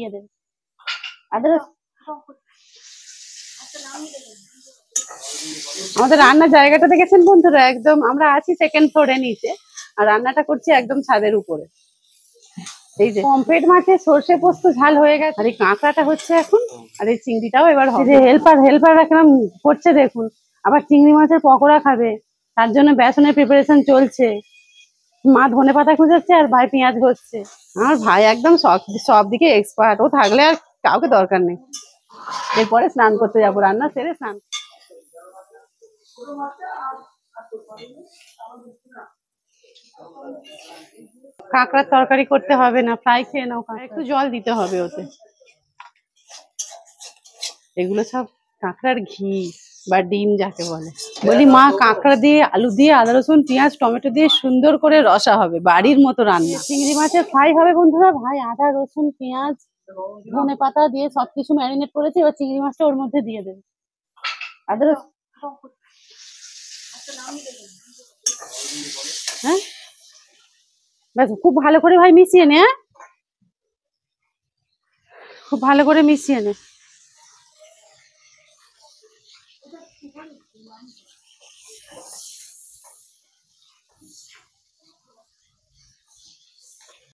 দিয়ে দেবে। আদারস আমাদের রান্নার জায়গাটা দেখেছেন বন্ধুরা, একদম আমরা আছি সেকেন্ড ফ্লোরে নিচে, আর রান্নাটা করছি একদম ছাদের উপরে। এই যে পমফ্রেট মাছের সর্ষে পোস্ত ঝাল হয়ে গেছে, আর এই কাঁকড়াটা হচ্ছে এখন, আর এই চিংড়িটাও এবার হবে। যে হেল্পাররা কেমন করছে দেখুন, আবার চিংড়ি মাছের পকোড়া খাবে, তার জন্য বেসনের প্রিপারেশন চলছে। মা ধনেপাতা খুঁজাচ্ছে আর ভাই পেঁয়াজ ঘষছে। আমার ভাই একদম সব দিকে এক্সপার্ট, ও থাকলে আর কাউকে দরকার নেই। এরপরে স্নান করতে যাবো, রান্না সেরে স্নান। কাঁকড়ার তরকারি করতে হবে না, ফ্রাই খেয়ে নাও, একটু জল দিতে হবে ওতে। এগুলো সব কাঁকড়ার ঘি বা ডিম যাকে বলে। বলি মা, কাঁকড়া দিয়ে আলু দিয়ে আদা রসুন পেঁয়াজ টমেটো দিয়ে সুন্দর করে রসা হবে, বাড়ির মতো রান্না। চিংড়ি মাছের ফ্রাই হবে বন্ধুরা। ভাই আদা রসুন পেঁয়াজ ধনে পাতা দিয়ে সবকিছু ম্যারিনেট করেছে, এবার চিংড়ি মাছটা ওর মধ্যে দিয়ে দেবে। আদা রসুন, হ্যাঁ ব্যাস, খুব ভালো করে ভাই মিশিয়ে নে, হ্যাঁ খুব ভালো করে মিশিয়ে নে।